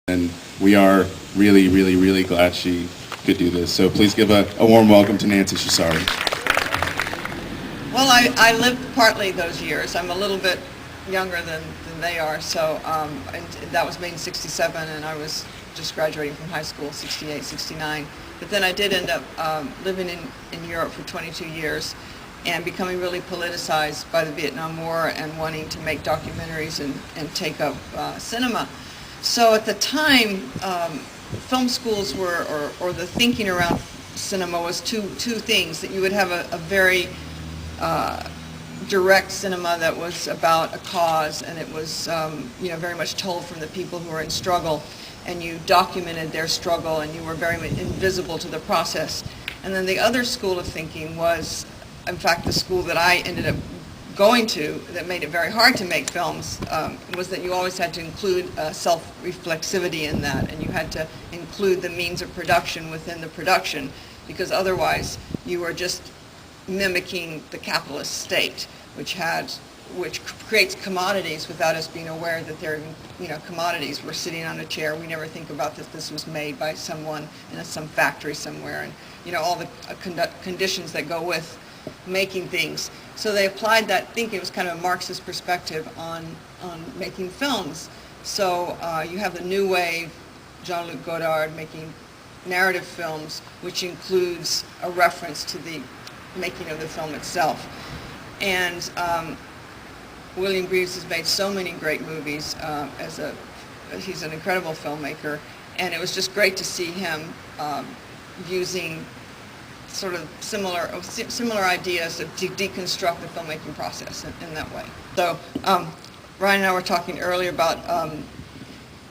And we are really, really, really glad she could do this. So please give a warm welcome to Nancy Schiesari. Well, I lived partly those years. I'm a little bit younger than they are, so and that was made in 67, and I was just graduating from high school, 68, 69. But then I did end up living in Europe for 22 years and becoming really politicized by the Vietnam War and wanting to make documentaries and take up cinema. So at the time, film schools were, or the thinking around cinema was two things, that you would have a very direct cinema that was about a cause, and it was very much told from the people who were in struggle, and you documented their struggle, and you were very invisible to the process. And then the other school of thinking was, in fact, the school that I ended up going to that made it very hard to make films, was that you always had to include self-reflexivity in that, and you had to include the means of production within the production, because otherwise you were just mimicking the capitalist state, which creates commodities without us being aware that they're commodities. We're sitting on a chair. We never think about that this was made by someone in some factory somewhere, and all the conditions that go with making things. So they applied that thinking. It was kind of a Marxist perspective on making films. So you have the new wave, Jean-Luc Godard making narrative films, which includes a reference to the making of the film itself. And William Greaves has made so many great movies. He's an incredible filmmaker, and it was just great to see him using sort of similar ideas to deconstruct the filmmaking process in that way. So Ryan and I were talking earlier about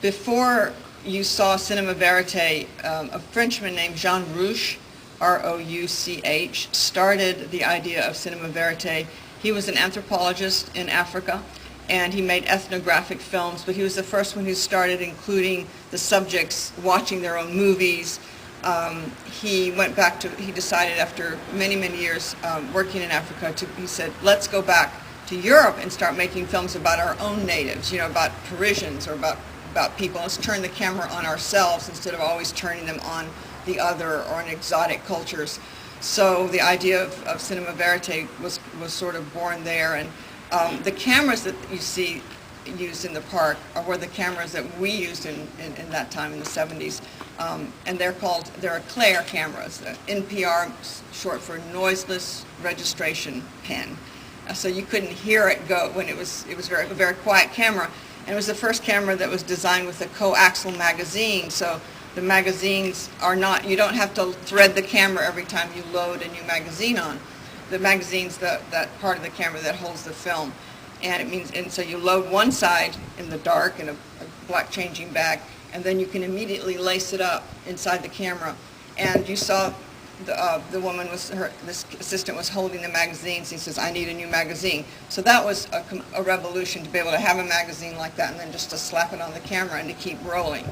before you saw cinema verite, a Frenchman named Jean Rouch, R-O-U-C-H, started the idea of cinema verite. He was an anthropologist in Africa, and he made ethnographic films, but he was the first one who started including the subjects watching their own movies. He decided after many, many years working in Africa, he said, let's go back to Europe and start making films about our own natives, about Parisians or about people. Let's turn the camera on ourselves instead of always turning them on the other or in exotic cultures. So the idea of cinema verite was sort of born there, and the cameras that you see used in the park were the cameras that we used in that time in the 70s, and they're Claire cameras, NPR, short for noiseless registration pen. So you couldn't hear it go when it was a very quiet camera, and it was the first camera that was designed with a coaxial magazine. So the magazines you don't have to thread the camera every time you load a new magazine on. The magazine's that part of the camera that holds the film. And so you load one side in the dark in a black changing bag, and then you can immediately lace it up inside the camera. And you saw the woman this assistant was holding the magazines. He says, "I need a new magazine." So that was a revolution, to be able to have a magazine like that and then just to slap it on the camera and to keep rolling.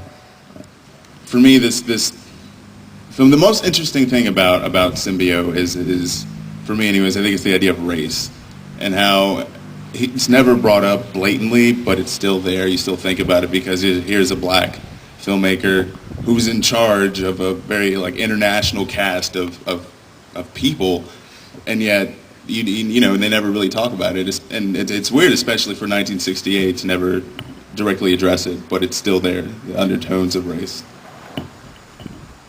For me, this film, the most interesting thing about Symbio is, for me anyways, I think it's the idea of race, and how it's never brought up blatantly, but it's still there. You still think about it because here's a black filmmaker who's in charge of a very international cast of people, and yet they never really talk about it. It's weird, especially for 1968, to never directly address it, but it's still there, the undertones of race.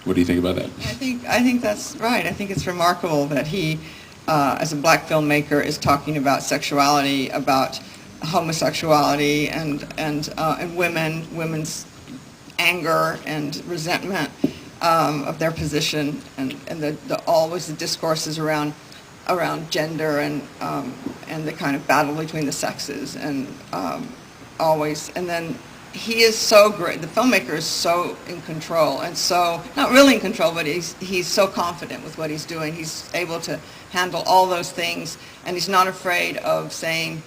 What do you think about that? I think that's right. I think it's remarkable that he, as a black filmmaker, is talking about sexuality, about homosexuality, and women's anger and resentment of their position, and always the discourses around gender and the kind of battle between the sexes, and always. And then he is so great. The filmmaker is so in control, and so not really in control, but he's so confident with what he's doing. He's able to handle all those things, and he's not afraid of saying,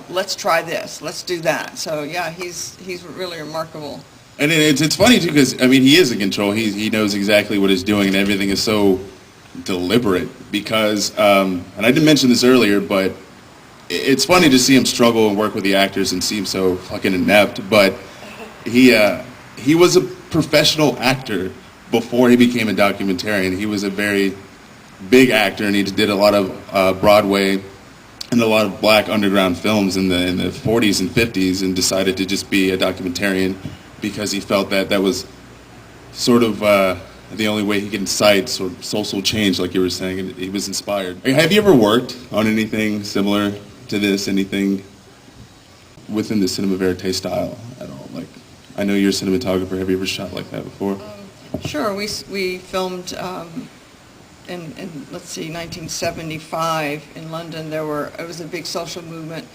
let's try this, let's do that. So yeah, he's really remarkable. And it's funny too, because he is in control. He knows exactly what he's doing, and everything is so deliberate. Because and I didn't mention this earlier, but it's funny to see him struggle and work with the actors and seem so fucking inept. But he he was a professional actor before he became a documentarian. He was a very big actor, and he did a lot of Broadway and a lot of black underground films in the 40s and 50s, and decided to just be a documentarian because he felt that that was sort of the only way he could incite sort of social change, like you were saying, and he was inspired. Have you ever worked on anything similar to this, anything within the cinema verite style at all? Like, I know you're a cinematographer. Have you ever shot like that before? Sure. We filmed in let's see, 1975 in London. It was a big social movement.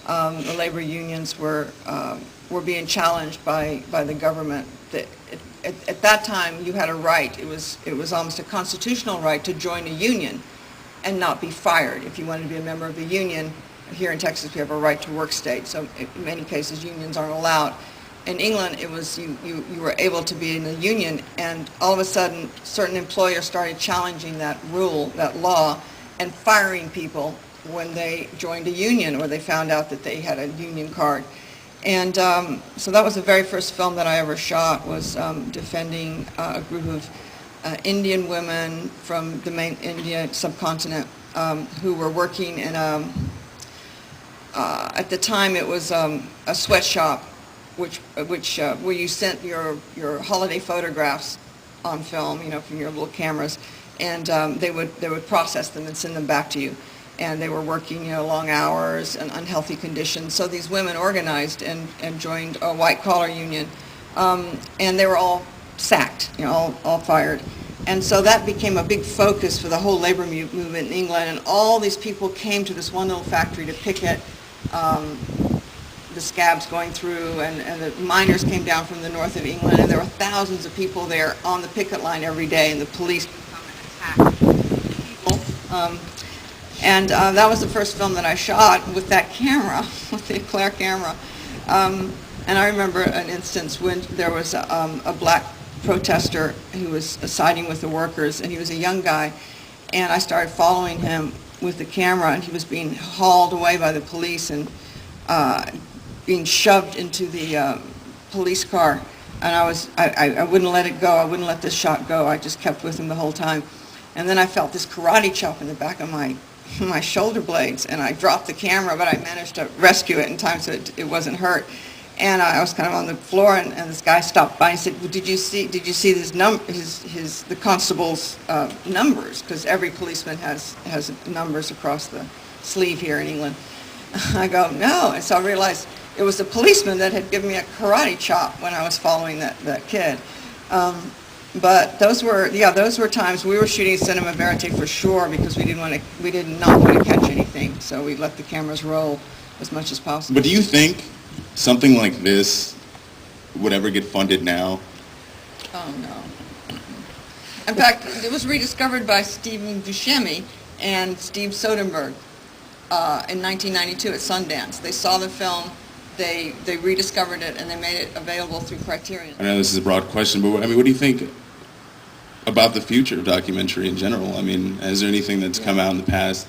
The labor unions were being challenged by the government. At that time, you had a right. It was almost a constitutional right to join a union and not be fired. If you wanted to be a member of the union, here in Texas we have a right to work state, so in many cases unions aren't allowed. In England, it was you were able to be in a union, and all of a sudden certain employers started challenging that rule, that law, and firing people when they joined a union or they found out that they had a union card. And so that was the very first film that I ever shot, was defending a group of Indian women from the main India subcontinent who were working in at the time it was a sweatshop, where you sent your holiday photographs on film, from your little cameras, and they would process them and send them back to you. And they were working, long hours and unhealthy conditions. So these women organized and joined a white-collar union, and they were all sacked, all fired. And so that became a big focus for the whole labor movement in England, and all these people came to this one little factory to picket the scabs going through, and the miners came down from the north of England, and there were thousands of people there on the picket line every day, and the police would come and attack people. And that was the first film that I shot with that camera, with the Eclair camera. And I remember an instance when there was a black protester who was siding with the workers, and he was a young guy, and I started following him with the camera, and he was being hauled away by the police and being shoved into the police car. And I wouldn't let it go. I wouldn't let this shot go. I just kept with him the whole time. And then I felt this karate chop in the back of my shoulder blades, and I dropped the camera, but I managed to rescue it in time so it wasn't hurt. And I was kind of on the floor, and this guy stopped by and said, well, did you see the constable's numbers? Because every policeman has numbers across the sleeve here in England. I go, no. And so I realized it was the policeman that had given me a karate chop when I was following that kid. But those were times we were shooting cinema verite for sure, because we did not want to catch anything, so we let the cameras roll as much as possible. But do you think something like this would ever get funded now? Oh no. In fact, it was rediscovered by Stephen Buscemi and Steve Soderbergh in 1992 at Sundance. They saw the film. They rediscovered it, and they made it available through Criterion. I know this is a broad question, but what do you think about the future of documentary in general? I mean, is there anything that's come out in the past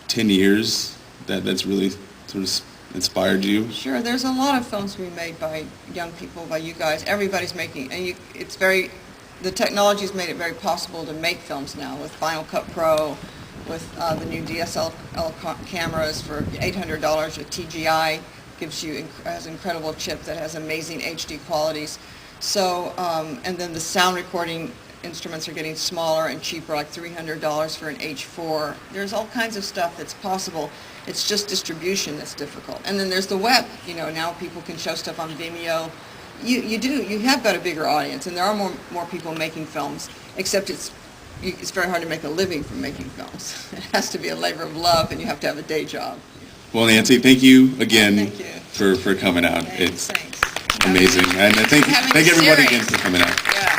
10 years that's really sort of inspired you? Sure, there's a lot of films being made by young people, by you guys. Everybody's making, and the technology's made it very possible to make films now with Final Cut Pro, with the new DSLR cameras for $800 with TGI. Has an incredible chip that has amazing HD qualities. So, and then the sound recording instruments are getting smaller and cheaper, like $300 for an H4. There's all kinds of stuff that's possible. It's just distribution that's difficult. And then there's the web. Now people can show stuff on Vimeo. You have got a bigger audience, and there are more people making films, except it's very hard to make a living from making films. It has to be a labor of love, and you have to have a day job. Well, Nancy, thank you again Thank you. for coming out. Thanks. It's amazing. And thank everybody again for coming out. Yeah.